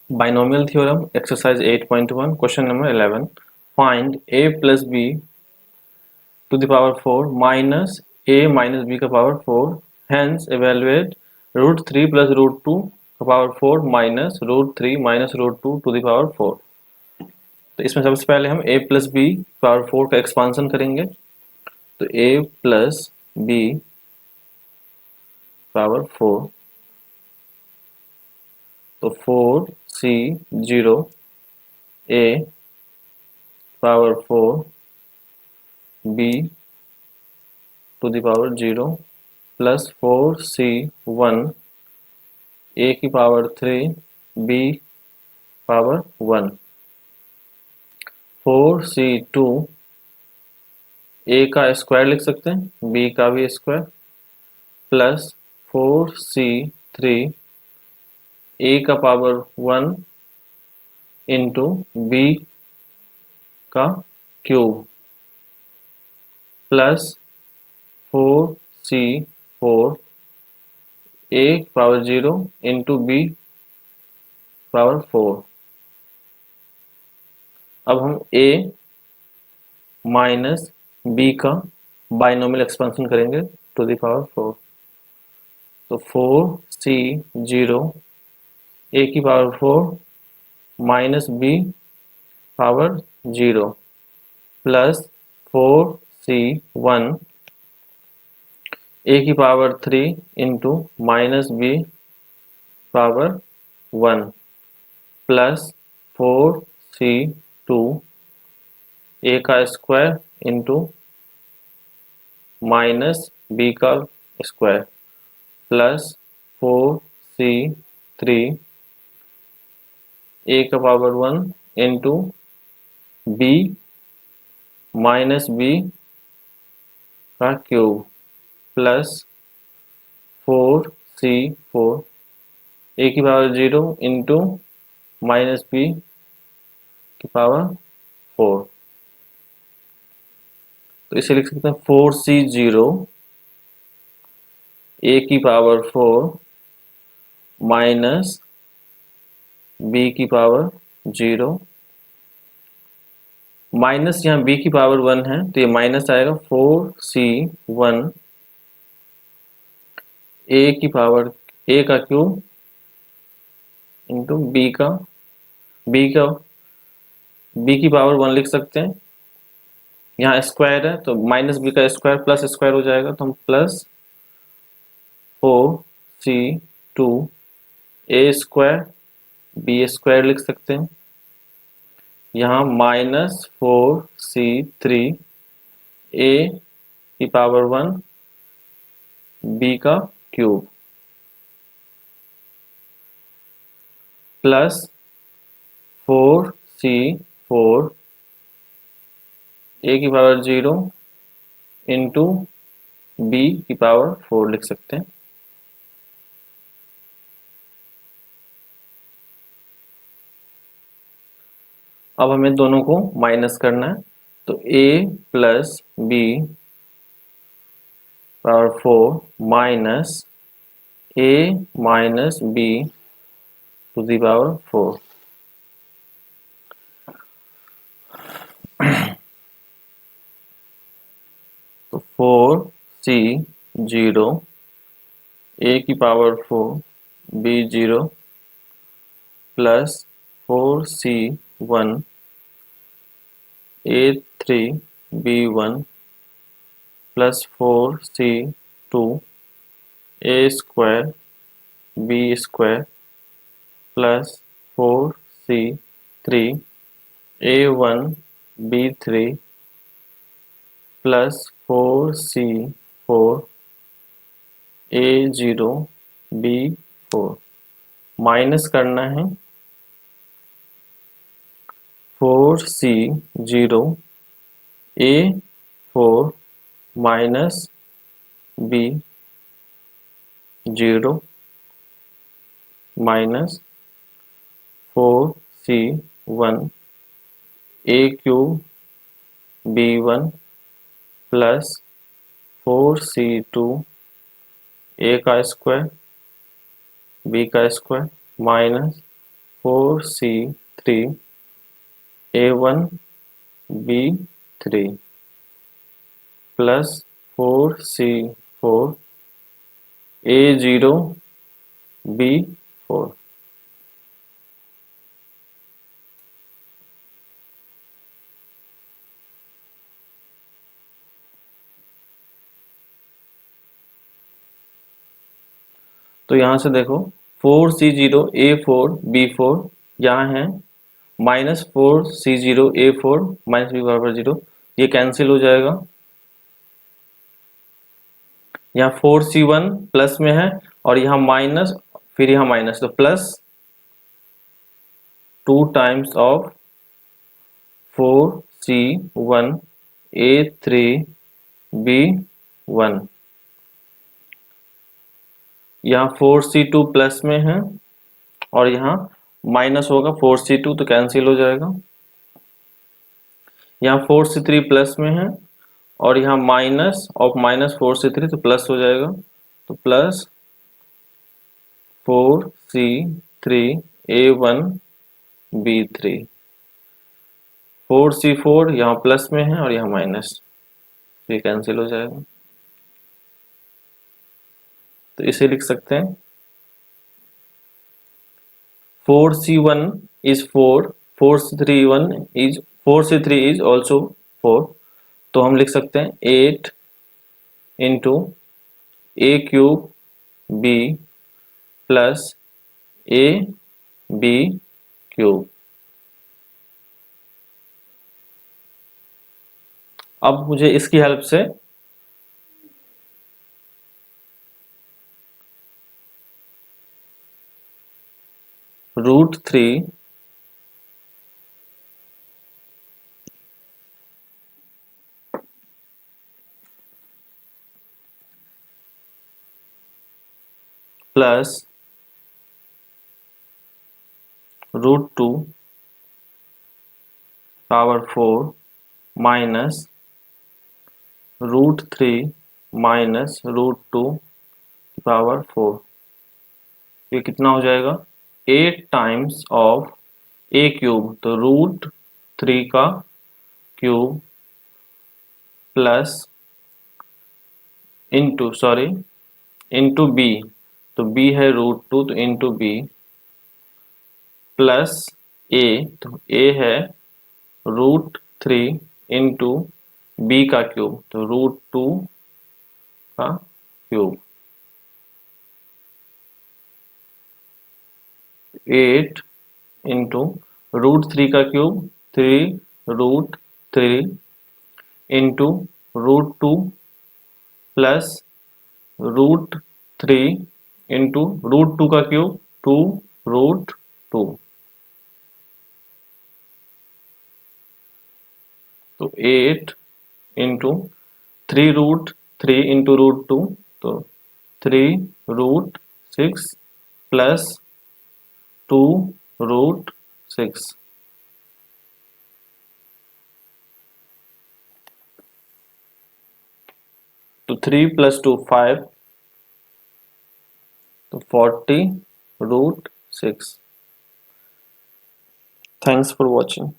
Binomial theorem, exercise 8.1, question number 11. Find a plus b to the power 4 minus a minus b का power 4. Hence, evaluate root 3 plus root 2 का power 4 minus root 3 minus root 2 to the power 4. तो इसमें सबसे पहले हम a plus b power 4 का expansion करेंगे. तो a plus b power 4. तो 4c 0 a power 4 b to the power 0 plus 4c1 a की power 3 b power 1. 4c2 a का स्क्वायर लिख सकते हैं, b का भी स्क्वायर, प्लस 4c3 a का पावर 1 इंटू b का cube, plus 4c4 a power 0 into b power 4. अब हम a माइनस b का बाइनोमियल एक्सपेंशन करेंगे टू द पावर 4. तो 4c0 a की power 4 minus b power 0 plus 4c1 a की power 3 into minus b power 1 plus 4c2 a का square into minus b का square plus 4c3 a का power 1 into b minus b का cube plus 4c4 a की power 0 into minus b की power 4. तो इसे लिख सकते हैं 4c0 a की पावर 4 माइनस b की पावर 0. माइनस यहाँ b की पावर 1 है तो ये माइनस आएगा 4c1 a की पावर a का क्यूब इंटू b की पावर 1 लिख सकते हैं. यहाँ स्क्वायर है तो माइनस b का स्क्वायर प्लस स्क्वायर हो जाएगा, तो हम plus 4c2 a square b square लिख सकते हैं. यहाँ माइनस 4c3 a की पावर 1 b का क्यूब प्लस 4c4 a की पावर 0 इंटू b की पावर 4 लिख सकते हैं. अब हमें दोनों को माइनस करना है. तो a plus b power 4 minus a minus b to the power 4. तो 4c0 a की power 4 b0 plus 4c1 a3 b1 plus 4c2 a square b square plus 4c3 a1 b3 plus 4c4 a0 b4. Minus करना है 4c0 a4 minus b0 minus 4c1 a cube b1 plus 4c2 a का square b का square minus 4C3 A1B3 plus 4C4 A0B4। तो यहाँ से देखो 4C0A4B4 यहाँ है, माइनस 4C0A4 माइनस B बराबर 0, ये कैंसिल हो जाएगा। यहाँ 4C1 प्लस में है और यहाँ माइनस, फिर यहाँ माइनस, तो plus 2 times of 4C1 A3B1। यहाँ 4C2 प्लस में है और यहाँ माइनस होगा 4C2, तो कैंसिल हो जाएगा। यहाँ 4C3 प्लस में है और यहाँ माइनस ऑफ माइनस 4C3, तो प्लस हो जाएगा, तो प्लस 4C3A1B3। 4C4 यहाँ प्लस में है और यहाँ माइनस, ये कैंसिल हो जाएगा। तो इसे लिख सकते हैं 4C1 is 4, 4C3 is also 4, तो हम लिख सकते हैं 8 into A cube B plus AB cube. अब मुझे इसकी हेल्प से √3 plus √2 power 4 minus √3 minus √2 power 4, ये कितना हो जाएगा 8 टाइम्स ऑफ A क्यूब, तो √3 का क्यूब प्लस इंटू B, तो B है √2, तो इंटू B प्लस A, तो A है √3 इंटू B का क्यूब, तो √2 का क्यूब। 8 इंटू √3 का क्यूब 3√3 इंटू √2 प्लस √3 इंटू √2 का क्यूब 2√2, तो 8 इंटू 3√3 इंटू √2, तो 3√6 प्लस 2√6। तो 3 प्लस 2 5, तो 40√6। Thanks for watching.